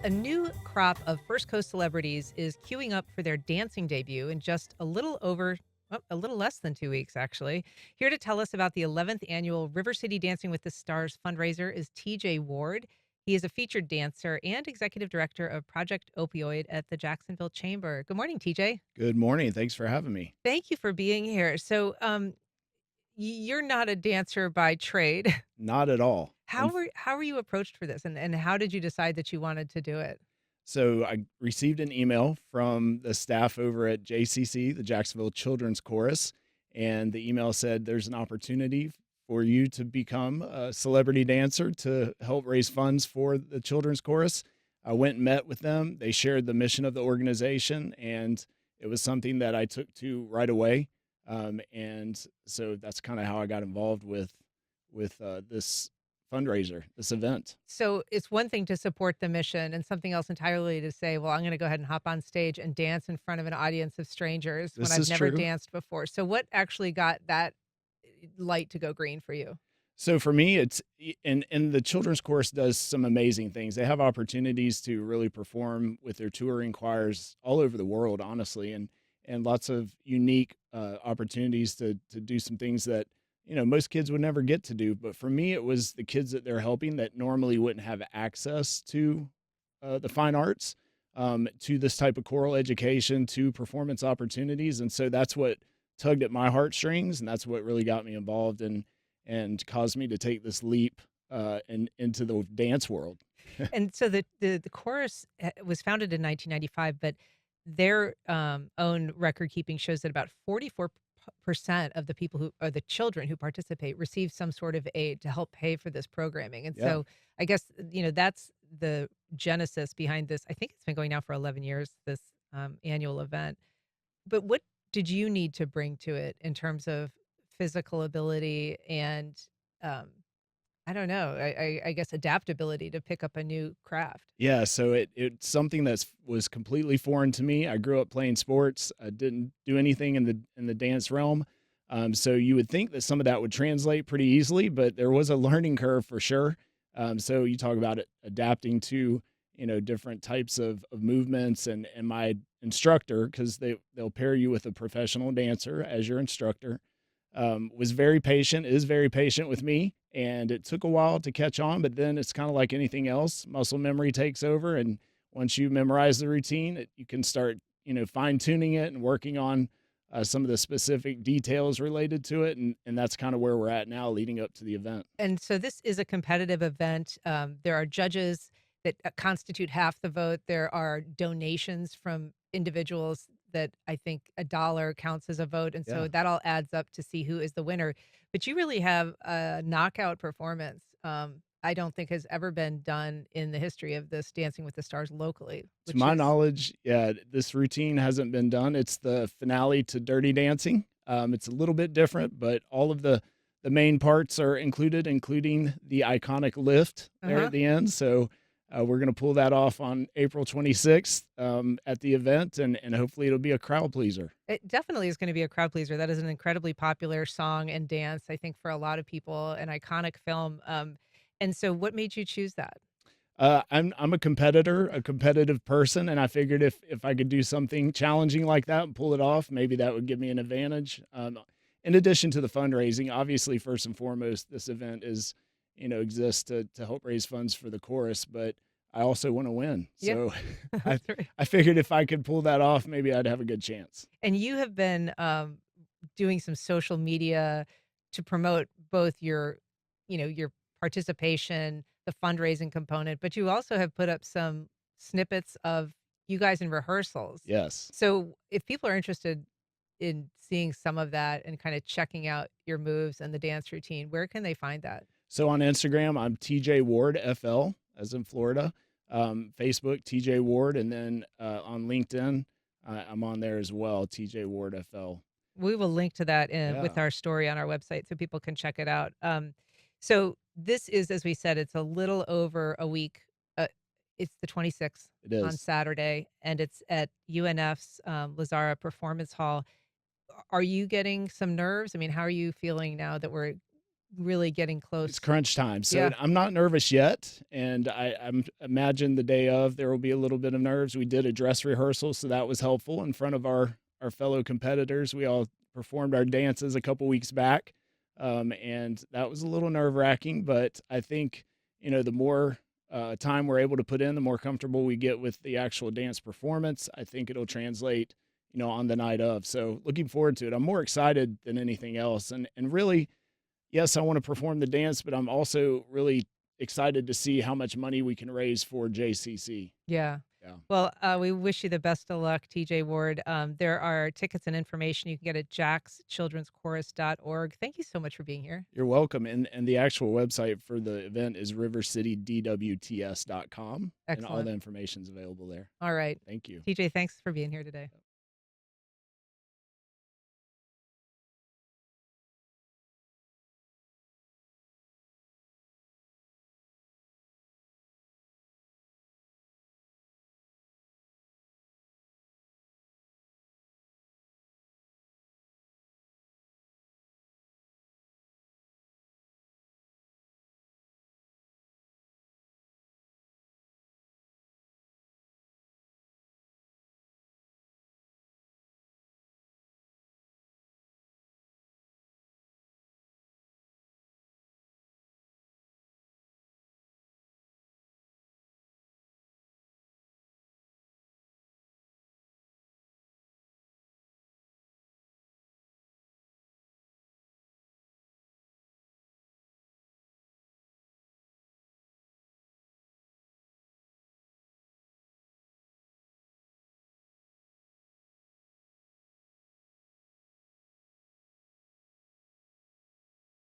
Well, a new crop of First Coast celebrities is queuing up for their dancing debut in just a little less than 2 weeks, actually. Here to tell us about the 11th annual River City Dancing with the Stars fundraiser is TJ Ward. He is a featured dancer and executive director of Project Opioid at the Jacksonville Chamber. Good morning, TJ. Good morning. Thanks for having me. Thank you for being here. You're not a dancer by trade. Not at all. How were you approached for this, and how did you decide that you wanted to do it? So I received an email from the staff over at JCC, the Jacksonville Children's Chorus, and the email said there's an opportunity for you to become a celebrity dancer to help raise funds for the Children's Chorus. I went and met with them. They shared the mission of the organization, and it was something that I took to right away. And so that's kind of how I got involved with this fundraiser, this event. So it's one thing to support the mission and something else entirely to say, well, I'm going to go ahead and hop on stage and dance in front of an audience of strangers when This I've is never true. danced before. So what actually got that light to go green for you? So for me, and the children's chorus does some amazing things. They have opportunities to really perform with their touring choirs all over the world, honestly, and lots of unique opportunities to do some things that most kids would never get to do. But for me, it was the kids that they're helping that normally wouldn't have access to the fine arts, to this type of choral education, to performance opportunities, and so that's what tugged at my heartstrings, and that's what really got me involved and caused me to take this leap and into the dance world. And so the chorus was founded in 1995, but their own record keeping shows that about 44% of the people who are the children who participate receive some sort of aid to help pay for this programming. And Yeah. so I guess, that's the genesis behind this. I think it's been going now for 11 years, this annual event. But what did you need to bring to it in terms of physical ability and, um, I don't know, I guess adaptability to pick up a new craft? Yeah, so it's something that's was completely foreign to me. I grew up playing sports. I didn't do anything in the dance realm. So you would think that some of that would translate pretty easily, but there was a learning curve for sure. So you talk about it adapting to, different types of movements and my instructor, because they'll pair you with a professional dancer as your instructor, was very patient, is very patient with me. And it took a while to catch on, but then it's kind of like anything else. Muscle memory takes over. And once you memorize the routine, you can start, fine tuning it and working on some of the specific details related to it. And that's kind of where we're at now leading up to the event. And so this is a competitive event. There are judges that constitute half the vote. There are donations from individuals that I think a dollar counts as a vote. And Yeah. so that all adds up to see who is the winner. But you really have a knockout performance. I don't think has ever been done in the history of this Dancing with the Stars locally, To which my is knowledge, yeah, this routine hasn't been done. It's the finale to Dirty Dancing. It's a little bit different, but all of the main parts are included, including the iconic lift there uh-huh. at the end. So we're gonna pull that off on April 26th at the event, and hopefully it'll be a crowd pleaser. It definitely is gonna be a crowd pleaser. That is an incredibly popular song and dance, I think, for a lot of people, an iconic film. And so what made you choose that? I'm a competitor, a competitive person, and I figured if I could do something challenging like that and pull it off, maybe that would give me an advantage. In addition to the fundraising, obviously, first and foremost, this event is, exists to help raise funds for the chorus, but I also want to win. Yeah, So I that's right. I figured if I could pull that off, maybe I'd have a good chance. And you have been, doing some social media to promote both your participation, the fundraising component, but you also have put up some snippets of you guys in rehearsals. Yes. So, if people are interested in seeing some of that and kinda checking out your moves and the dance routine, where can they find that? So on Instagram, I'm TJ Ward FL, as in Florida. Facebook, TJ Ward, and then on LinkedIn, I'm on there as well, TJ Ward FL. We will link to that with Yeah, our story on our website so people can check it out. So this is, as we said, it's a little over a week. It's the 26th it on is. Saturday, and it's at UNF's Lazara Performance Hall. Are you getting some nerves? I mean, how are you feeling now that we're really getting It's close. crunch time. So Yeah. I'm not nervous yet. And I'm imagine the day of there will be a little bit of nerves. We did a dress rehearsal, so that was helpful in front of our fellow competitors. We all performed our dances a couple weeks back. And that was a little nerve wracking, but I think, the more time we're able to put in, the more comfortable we get with the actual dance performance. I think it'll translate, on the night of. So looking forward to it. I'm more excited than anything else. And really, yes, I want to perform the dance, but I'm also really excited to see how much money we can raise for JCC. Yeah. Yeah. Well, we wish you the best of luck, TJ Ward. There are tickets and information you can get at jaxchildren'schorus.org. Thank you so much for being here. You're welcome. And the actual website for the event is rivercitydwts.com, and all the Excellent. information's available there. All right. Thank you. TJ, thanks for being here today.